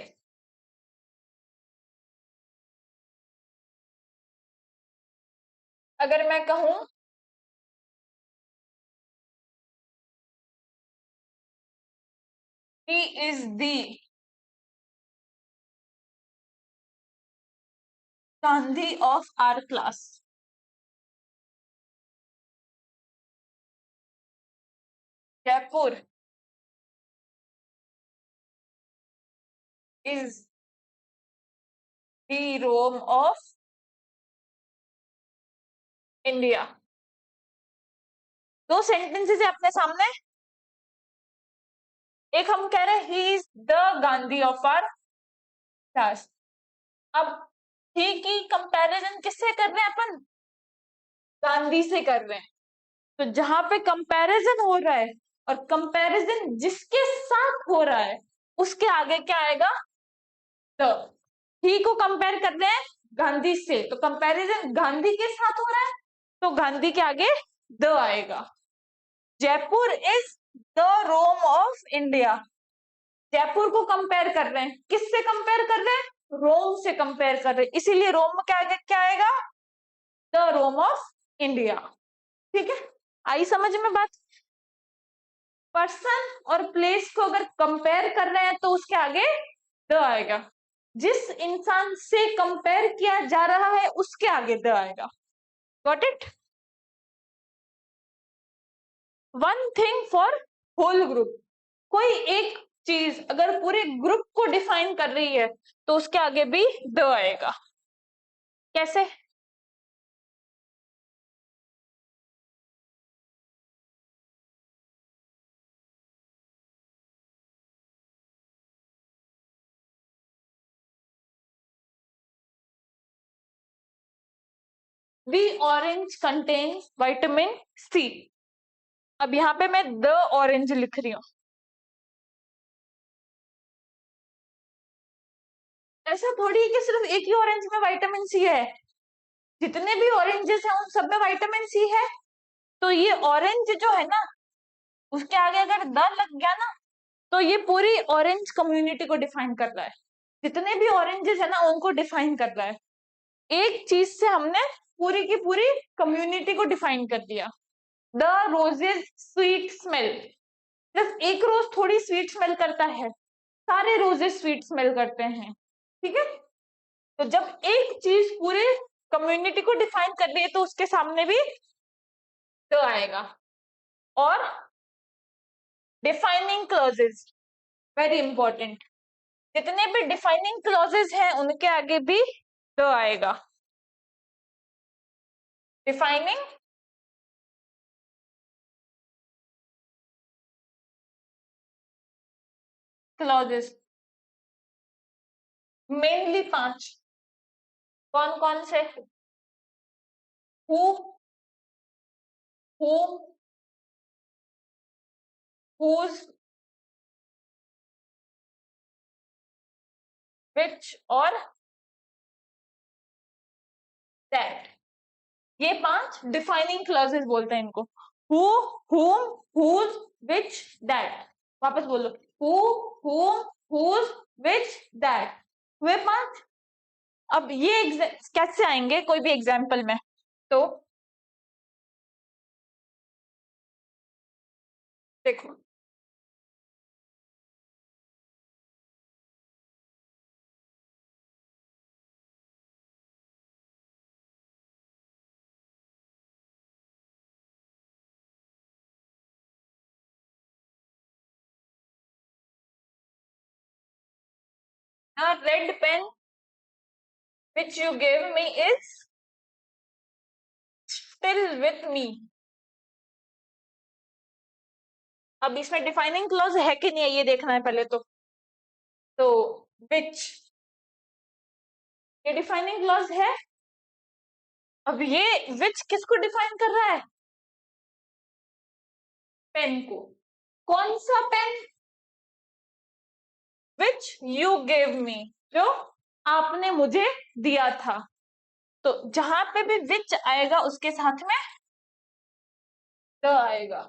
अगर मैं कहूं he is the Gandhi of our class, Jaipur is the Rome of India. दो सेंटेंसेस है अपने सामने। एक हम कह रहे हैं he is the Gandhi of our class. अब ही की कंपैरिजन किससे कर रहे हैं अपन? गांधी से कर रहे हैं। तो जहां पे कंपैरिजन हो रहा है और कंपैरिजन जिसके साथ हो रहा है, उसके आगे क्या आएगा? द। ही को कंपेयर कर रहे हैं गांधी से, तो कंपैरिजन गांधी के साथ हो रहा है, तो गांधी के आगे द आएगा। Jaipur is the Rome of India. Jaipur को कंपेयर कर रहे हैं, किससे कंपेयर कर रहे हैं? रोम से कंपेयर कर रहे हैं, इसीलिए रोम के आगे क्या आएगा? The Rome of India. ठीक है, आई समझ में बात? पर्सन और प्लेस को अगर कंपेयर कर रहे हैं तो उसके आगे द आएगा। जिस इंसान से कंपेयर किया जा रहा है उसके आगे द आएगा। Got it? One thing for whole group. कोई एक चीज अगर पूरे ग्रुप को डिफाइन कर रही है तो उसके आगे भी द आएगा। कैसे? The orange contains vitamin C. अब यहाँ पे मैं द ऑरेंज लिख रही हूँ। ऐसा थोड़ी है कि सिर्फ एक ही ऑरेंज में विटामिन सी है, जितने भी ऑरेंजेस हैं उन सब में विटामिन सी है। तो ये ऑरेंज जो है ना, उसके आगे अगर द लग गया ना, तो ये पूरी ऑरेंज कम्युनिटी को डिफाइन कर रहा है, जितने भी ऑरेंजेस है ना उनको डिफाइन कर रहा है। एक चीज से हमने पूरी की पूरी कम्युनिटी को डिफाइन कर दिया। The roses sweet smell. सिर्फ एक रोज थोड़ी स्वीट स्मेल करता है, सारे रोजेस स्वीट स्मेल करते हैं। ठीक है, तो जब एक चीज पूरे कम्युनिटी को डिफाइन कर रही है तो उसके सामने भी द आएगा। और डिफाइनिंग क्लॉजेज, वेरी इंपॉर्टेंट, जितने भी डिफाइनिंग क्लॉजेज हैं उनके आगे भी द आएगा। Defining clauses, mainly 5। कौन कौन से? हु, whom, whose, which और that। ये 5 डिफाइनिंग क्लॉजेस बोलते हैं इनको। Who, whom, whose, which, that। वापस बोलो, who, whom, whose, which, that। हुए 5। अब ये कैसे आएंगे कोई भी एग्जाम्पल में? तो देखो, the red pen which you gave me is still with me। अब इसमें डिफाइनिंग क्लॉज है कि नहीं है ये देखना है पहले तो which, ये डिफाइनिंग क्लॉज है। अब ये which किसको डिफाइन कर रहा है? पेन को। कौन सा pen? which you gave me, जो आपने मुझे दिया था। तो जहां पे भी which आएगा उसके साथ में the आएगा।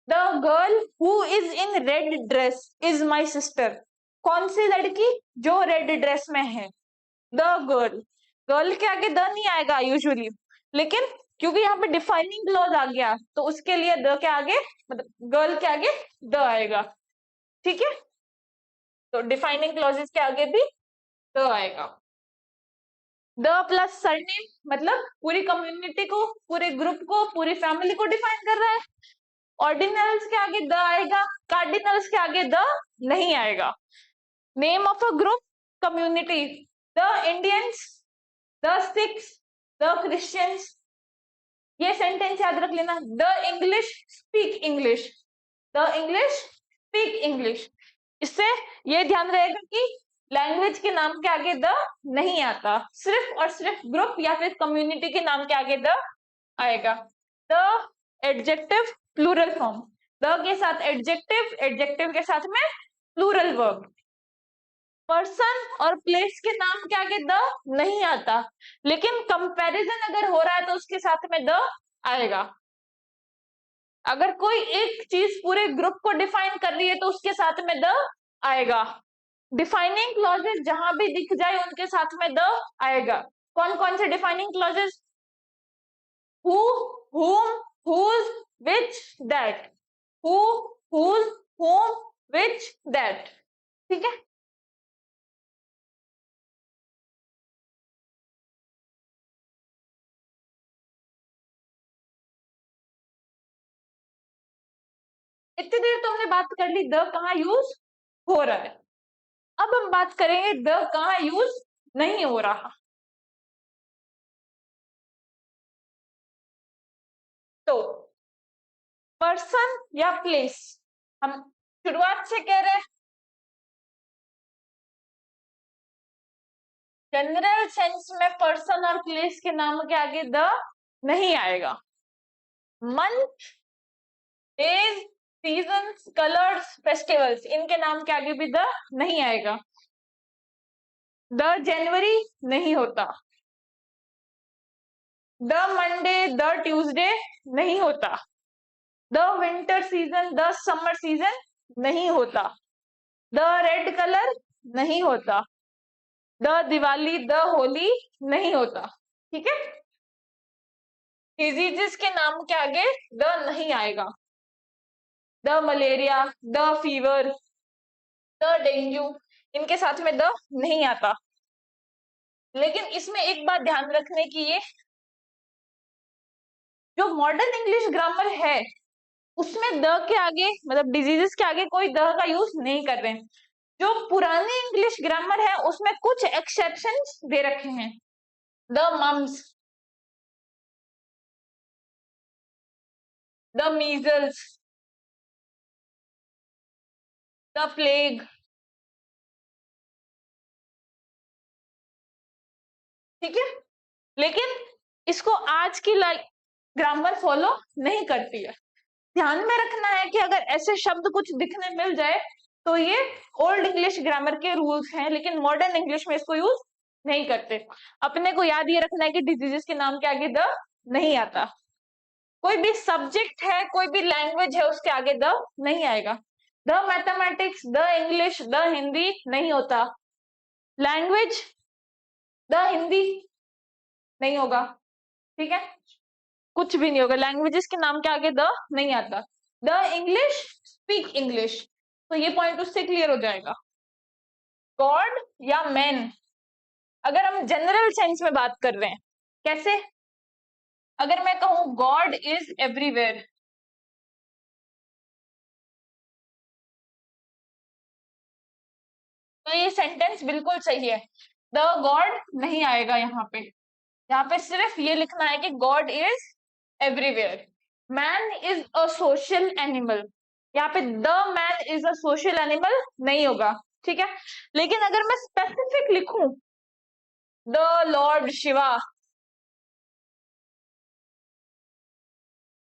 The girl who is in red dress is my sister. कौन सी लड़की? जो रेड ड्रेस में है। द गर्ल, गर्ल के आगे द नहीं आएगा यूजुअली, लेकिन क्योंकि यहाँ पे डिफाइनिंग क्लॉज आ गया तो उसके लिए द के आगे, मतलब गर्ल के आगे द आएगा। ठीक है, तो डिफाइनिंग क्लॉजेस के आगे भी द आएगा। द प्लस सरनेम, मतलब पूरी कम्युनिटी को, पूरे ग्रुप को, पूरी फैमिली को डिफाइन कर रहा है। ऑर्डिनल्स के आगे द आएगा, कार्डिनल्स के आगे द नहीं आएगा। Name of a group, community, the Indians, the Sikhs, the Christians. ये सेंटेंस याद रख लेना। The English speak English, the English speak English. इससे ये ध्यान रहेगा कि लैंग्वेज के नाम के आगे द नहीं आता, सिर्फ और सिर्फ ग्रुप या फिर कम्युनिटी के नाम के आगे द आएगा। The adjective plural form, the के साथ एडजेक्टिव, एडजेक्टिव के साथ में प्लूरल वर्ब। पर्सन और प्लेस के नाम के आगे द नहीं आता, लेकिन कंपैरिजन अगर हो रहा है तो उसके साथ में द आएगा। अगर कोई एक चीज पूरे ग्रुप को डिफाइन कर रही है तो उसके साथ में द आएगा। डिफाइनिंग क्लॉजेस जहां भी दिख जाए उनके साथ में द आएगा। कौन कौन से defining clauses? Who, whom, whose, which, that। Who, whose, whom, which, that। ठीक है, इतनी देर तो हमने बात कर ली द कहाँ यूज हो रहा है। अब हम बात करेंगे द कहाँ यूज नहीं हो रहा। तो पर्सन या प्लेस, हम शुरुआत से कह रहे हैं जनरल सेंस में पर्सन और प्लेस के नाम के आगे द नहीं आएगा। Month, days, seasons, colours, festivals, इनके नाम के आगे भी द नहीं आएगा। द जनवरी नहीं होता, द मंडे, द ट्यूसडे नहीं होता, the winter season, the summer season नहीं होता, द रेड कलर नहीं होता, द दिवाली, द होली नहीं होता। ठीक है, डिजीजेस के नाम के आगे द नहीं आएगा। The malaria, the fever, the dengue, इनके साथ में द नहीं आता। लेकिन इसमें एक बात ध्यान रखने की, ये जो मॉडर्न इंग्लिश ग्रामर है उसमें द के आगे, मतलब डिजीजेस के आगे कोई द का यूज नहीं कर रहे हैं। जो पुराने इंग्लिश ग्रामर है उसमें कुछ एक्सेप्शंस दे रखे हैं। The mumps, the measles, the plague, ठीक है। लेकिन इसको आज की ग्रामर फॉलो नहीं करती है। ध्यान में रखना है कि अगर ऐसे शब्द कुछ दिखने मिल जाए तो ये ओल्ड इंग्लिश ग्रामर के रूल्स हैं, लेकिन मॉडर्न इंग्लिश में इसको यूज नहीं करते। अपने को याद ये रखना है कि डिजीजेस के नाम के आगे द नहीं आता। कोई भी सब्जेक्ट है, कोई भी लैंग्वेज है, उसके आगे द नहीं आएगा। The mathematics, the English, the Hindi नहीं होता। लैंग्वेज द हिंदी नहीं होगा, ठीक है। कुछ भी नहीं होगा, लैंग्वेजेस के नाम के आगे द नहीं आता। द इंग्लिश, स्पीक इंग्लिश, तो ये पॉइंट उससे क्लियर हो जाएगा। गॉड या मैन, अगर हम जनरल सेंस में बात कर रहे हैं, कैसे? अगर मैं कहूं गॉड इज एवरीवेयर, तो ये सेंटेंस बिल्कुल सही है। द गॉड नहीं आएगा यहाँ पे। यहाँ पे सिर्फ ये लिखना है कि God is everywhere. Man is a social animal, यहाँ पे the man is a social animal नहीं होगा, ठीक है। लेकिन अगर मैं स्पेसिफिक लिखूं द लॉर्ड शिवा,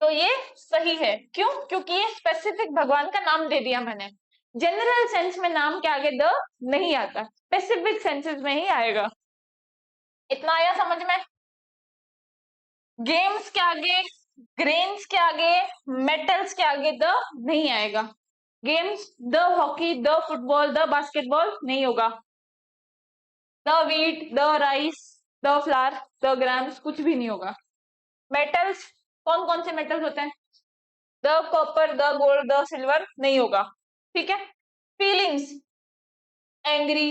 तो ये सही है। क्यों? क्योंकि ये स्पेसिफिक भगवान का नाम दे दिया मैंने। जनरल सेंस में नाम के आगे द नहीं आता, स्पेसिफिक सेंसेस में ही आएगा। इतना आया समझ में? गेम्स के आगे, ग्रेन्स के आगे, मेटल्स के आगे द नहीं आएगा। Games the hockey, the football, the basketball नहीं होगा। The wheat, the rice, the flower, the grams कुछ भी नहीं होगा। मेटल्स, कौन कौन से मेटल्स होते हैं? The copper, the gold, the silver नहीं होगा, ठीक है। फीलिंग्स, एंग्री,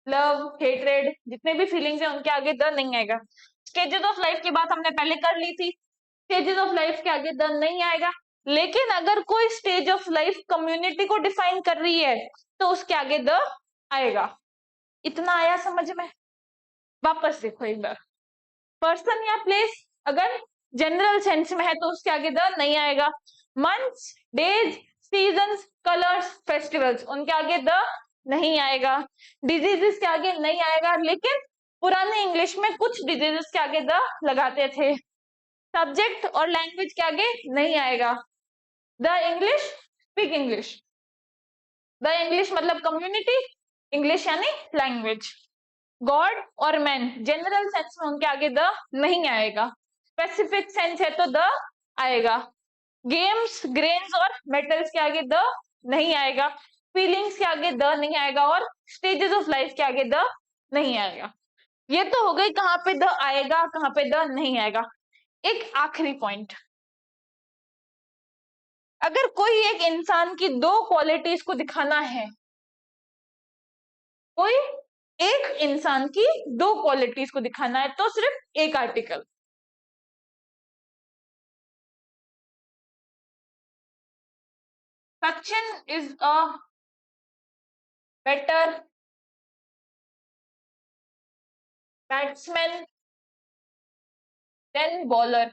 लव, हेट्रेड, जितने भी फीलिंग्स हैं उनके आगे द नहीं आएगा। स्टेजेस ऑफ लाइफ की बात हमने पहले कर ली थी, स्टेजेस ऑफ लाइफ के आगे द नहीं आएगा। लेकिन अगर कोई स्टेज ऑफ लाइफ कम्युनिटी को डिफाइन कर रही है तो उसके आगे द आएगा। इतना आया समझ में? वापस देखो एक बार। पर्सन या प्लेस अगर जनरल सेंस में है तो उसके आगे द नहीं आएगा। Months, days, seasons, colours, festivals, उनके आगे द नहीं आएगा। डिजीजेस के आगे नहीं आएगा, लेकिन पुराने इंग्लिश में कुछ डिजीजेस के आगे द लगाते थे। सब्जेक्ट और लैंग्वेज के आगे नहीं आएगा। The English, speak English, the English मतलब कम्युनिटी, इंग्लिश यानी लैंग्वेज। गॉड और मैन जनरल सेंस में उनके आगे द नहीं आएगा, स्पेसिफिक सेंस है तो द आएगा। गेम्स, ग्रेन्स और मेटल्स के आगे द नहीं आएगा। फीलिंग्स के आगे द नहीं आएगा और स्टेजेस ऑफ लाइफ के आगे द नहीं आएगा। ये तो हो गई कहाँ पे द आएगा, कहाँ पे द नहीं आएगा। एक आखिरी पॉइंट, अगर कोई एक इंसान की दो क्वालिटीज को दिखाना है, कोई एक इंसान की दो क्वालिटीज को दिखाना है तो सिर्फ एक article. Sachin is a better batsman than bowler.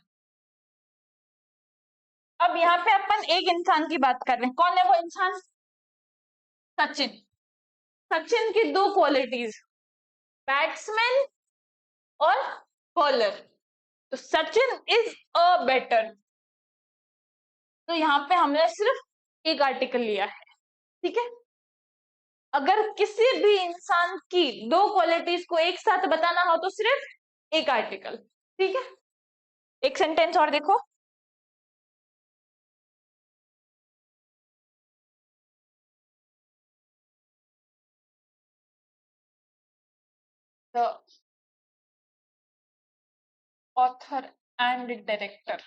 अब यहाँ पे अपन एक इंसान की बात कर रहे हैं, कौन है वो इंसान? सचिन। सचिन की दो क्वालिटीज, बैट्समैन और बॉलर, तो सचिन इज अ बेटर। तो यहाँ पे हमने सिर्फ एक आर्टिकल लिया है, ठीक है। अगर किसी भी इंसान की दो क्वालिटीज को एक साथ बताना हो तो सिर्फ एक आर्टिकल, ठीक है। एक सेंटेंस और देखो, the author and director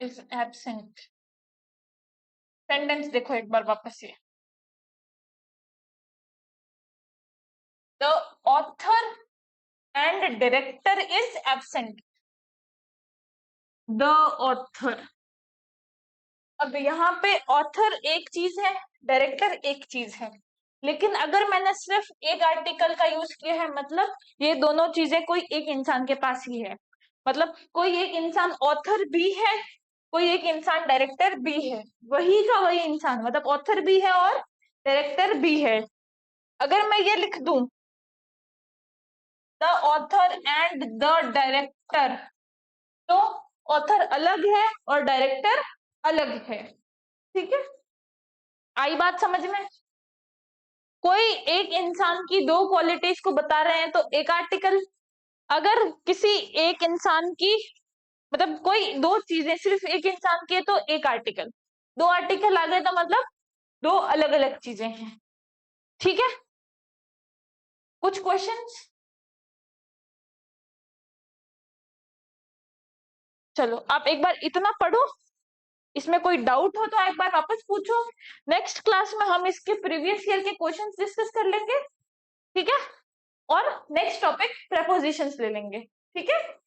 is absent. Sentence देखो एक बार वापस से, the author and director is absent. The author, अब यहाँ पे ऑथर एक चीज है, डायरेक्टर एक चीज है, लेकिन अगर मैंने सिर्फ एक आर्टिकल का यूज किया है मतलब ये दोनों चीजें कोई एक इंसान के पास ही है। मतलब कोई एक इंसान ऑथर भी है, कोई एक इंसान डायरेक्टर भी है, वही का वही इंसान, मतलब ऑथर भी है और डायरेक्टर भी है। अगर मैं ये लिख दूं the author and the director, तो ऑथर अलग है और डायरेक्टर अलग है। ठीक है, आई बात समझ में? कोई एक इंसान की दो क्वालिटीज को बता रहे हैं तो एक आर्टिकल, अगर किसी एक इंसान की मतलब कोई दो चीजें सिर्फ एक इंसान की है तो एक आर्टिकल, दो आर्टिकल आ गए तो मतलब दो अलग अलग चीजें हैं। ठीक है, कुछ क्वेश्चंस? चलो आप एक बार इतना पढ़ो, इसमें कोई डाउट हो तो एक बार वापस पूछो। नेक्स्ट क्लास में हम इसके प्रीवियस ईयर के क्वेश्चंस डिस्कस कर लेंगे। ठीक है, और नेक्स्ट टॉपिक प्रेपोजिशंस ले लेंगे। ठीक है।